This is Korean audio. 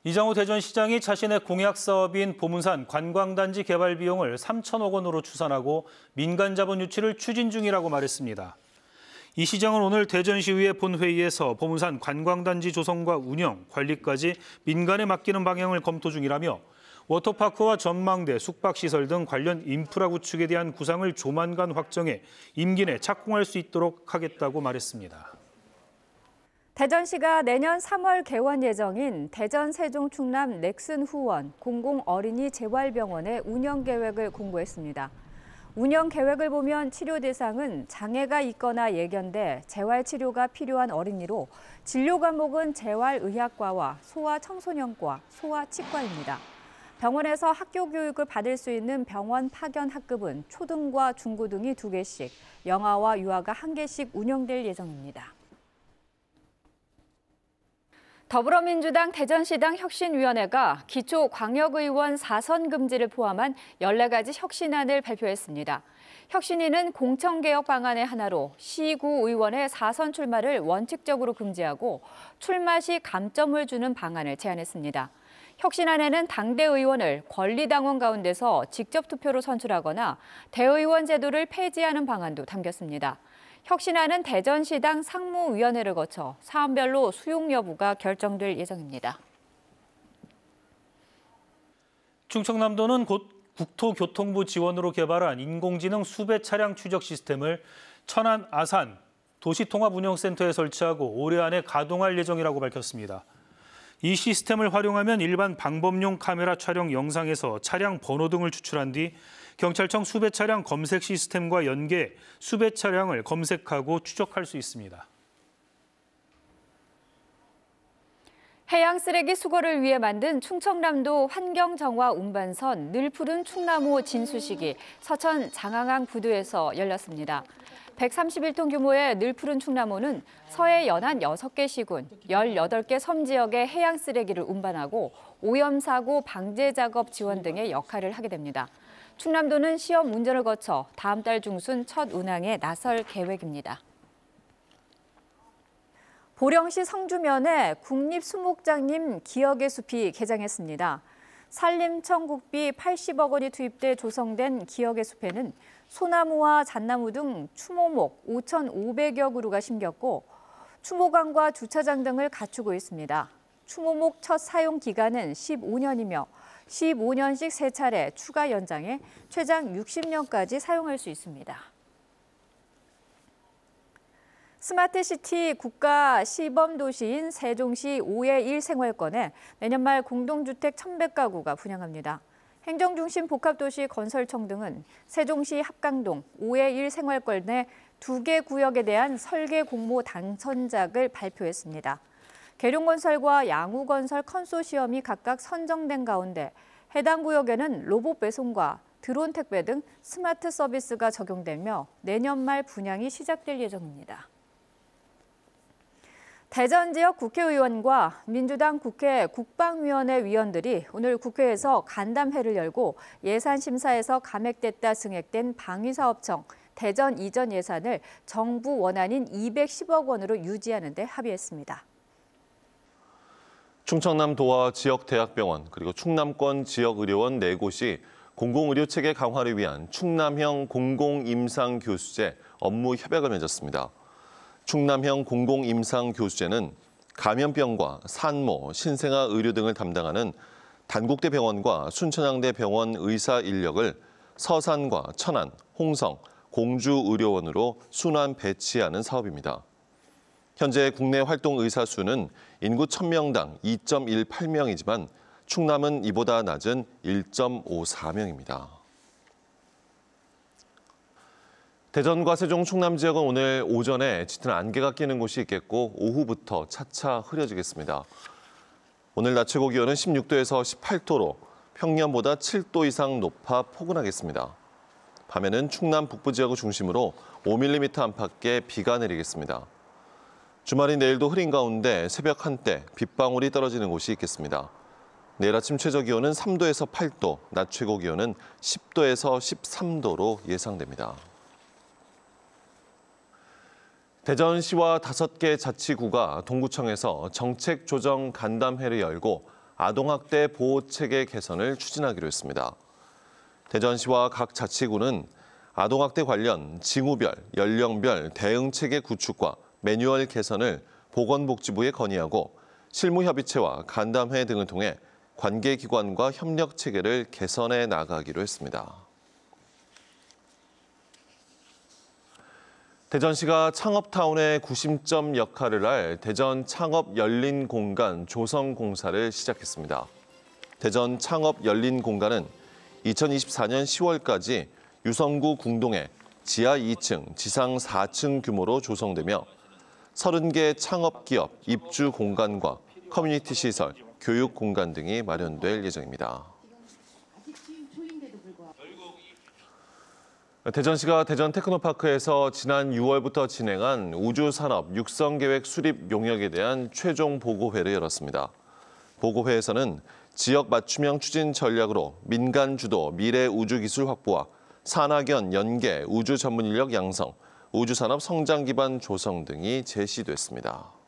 이장호 대전시장이 자신의 공약 사업인 보문산 관광단지 개발 비용을 3천억 원으로 추산하고 민간 자본 유치를 추진 중이라고 말했습니다. 이 시장은 오늘 대전시의회 본회의에서 보문산 관광단지 조성과 운영, 관리까지 민간에 맡기는 방향을 검토 중이라며 워터파크와 전망대, 숙박시설 등 관련 인프라 구축에 대한 구상을 조만간 확정해 임기 내 착공할 수 있도록 하겠다고 말했습니다. 대전시가 내년 3월 개원 예정인 대전 세종 충남 넥슨 후원 공공어린이 재활병원의 운영 계획을 공고했습니다. 운영 계획을 보면 치료 대상은 장애가 있거나 예견돼 재활치료가 필요한 어린이로 진료 과목은 재활의학과와 소아청소년과, 소아치과입니다. 병원에서 학교 교육을 받을 수 있는 병원 파견 학급은 초등과 중고등이 2개씩, 영아와 유아가 1개씩 운영될 예정입니다. 더불어민주당 대전시당 혁신위원회가 기초광역의원 4선 금지를 포함한 14가지 혁신안을 발표했습니다. 혁신위는 공천개혁 방안의 하나로 시구 의원의 4선 출마를 원칙적으로 금지하고 출마 시 감점을 주는 방안을 제안했습니다. 혁신안에는 당대 의원을 권리당원 가운데서 직접 투표로 선출하거나 대의원 제도를 폐지하는 방안도 담겼습니다. 혁신안은 대전시당 상무위원회를 거쳐 사안별로 수용 여부가 결정될 예정입니다. 충청남도는 곧 국토교통부 지원으로 개발한 인공지능 수배 차량 추적 시스템을 천안 아산 도시통합운영센터에 설치하고 올해 안에 가동할 예정이라고 밝혔습니다. 이 시스템을 활용하면 일반 방범용 카메라 촬영 영상에서 차량 번호 등을 추출한 뒤 경찰청 수배 차량 검색 시스템과 연계 수배 차량을 검색하고 추적할 수 있습니다. 해양 쓰레기 수거를 위해 만든 충청남도 환경정화 운반선 늘푸른 충남호 진수식이 서천 장항항 부두에서 열렸습니다. 131톤 규모의 늘푸른 충남호는 서해 연안 6개 시군, 18개 섬 지역의 해양 쓰레기를 운반하고 오염사고 방제 작업 지원 등의 역할을 하게 됩니다. 충남도는 시험 운전을 거쳐 다음 달 중순 첫 운항에 나설 계획입니다. 보령시 성주면에 국립수목장님 기억의 숲이 개장했습니다. 산림청 국비 80억 원이 투입돼 조성된 기억의 숲에는 소나무와 잣나무 등 추모목 5,500여 그루가 심겼고 추모관과 주차장 등을 갖추고 있습니다. 추모목 첫 사용 기간은 15년이며 15년씩 3차례 추가 연장해 최장 60년까지 사용할 수 있습니다. 스마트시티 국가 시범도시인 세종시 5의 1 생활권에 내년 말 공동주택 1,100가구가 분양합니다. 행정중심 복합도시 건설청 등은 세종시 합강동 5의 1 생활권의 2개 구역에 대한 설계 공모 당선작을 발표했습니다. 계룡건설과 양우건설 컨소시엄이 각각 선정된 가운데 해당 구역에는 로봇 배송과 드론 택배 등 스마트 서비스가 적용되며 내년 말 분양이 시작될 예정입니다. 대전 지역 국회의원과 민주당 국회 국방위원회 위원들이 오늘 국회에서 간담회를 열고 예산심사에서 감액됐다 증액된 방위사업청 대전 이전 예산을 정부 원안인 210억 원으로 유지하는 데 합의했습니다. 충청남도와 지역대학병원 그리고 충남권 지역의료원 4곳이 공공의료체계 강화를 위한 충남형 공공임상교수제 업무 협약을 맺었습니다. 충남형 공공임상교수제는 감염병과 산모, 신생아 의료 등을 담당하는 단국대 병원과 순천향대 병원 의사 인력을 서산과 천안, 홍성, 공주의료원으로 순환 배치하는 사업입니다. 현재 국내 활동 의사 수는 인구 1,000명당 2.18명이지만 충남은 이보다 낮은 1.54명입니다. 대전과 세종, 충남 지역은 오늘 오전에 짙은 안개가 끼는 곳이 있겠고 오후부터 차차 흐려지겠습니다. 오늘 낮 최고 기온은 16도에서 18도로 평년보다 7도 이상 높아 포근하겠습니다. 밤에는 충남 북부 지역을 중심으로 5mm 안팎의 비가 내리겠습니다. 주말인 내일도 흐린 가운데 새벽 한때 빗방울이 떨어지는 곳이 있겠습니다. 내일 아침 최저 기온은 3도에서 8도, 낮 최고 기온은 10도에서 13도로 예상됩니다. 대전시와 5개 자치구가 동구청에서 정책 조정 간담회를 열고 아동학대 보호체계 개선을 추진하기로 했습니다. 대전시와 각 자치구는 아동학대 관련 징후별, 연령별 대응체계 구축과 매뉴얼 개선을 보건복지부에 건의하고 실무협의체와 간담회 등을 통해 관계기관과 협력체계를 개선해 나가기로 했습니다. 대전시가 창업타운의 구심점 역할을 할 대전 창업 열린 공간 조성 공사를 시작했습니다. 대전 창업 열린 공간은 2024년 10월까지 유성구 궁동에 지하 2층, 지상 4층 규모로 조성되며 30개 창업기업 입주 공간과 커뮤니티 시설, 교육 공간 등이 마련될 예정입니다. 대전시가 대전 테크노파크에서 지난 6월부터 진행한 우주산업 육성계획 수립 용역에 대한 최종 보고회를 열었습니다. 보고회에서는 지역 맞춤형 추진 전략으로 민간 주도 미래 우주기술 확보와 산학연 연계 우주 전문 인력 양성, 우주산업 성장 기반 조성 등이 제시됐습니다.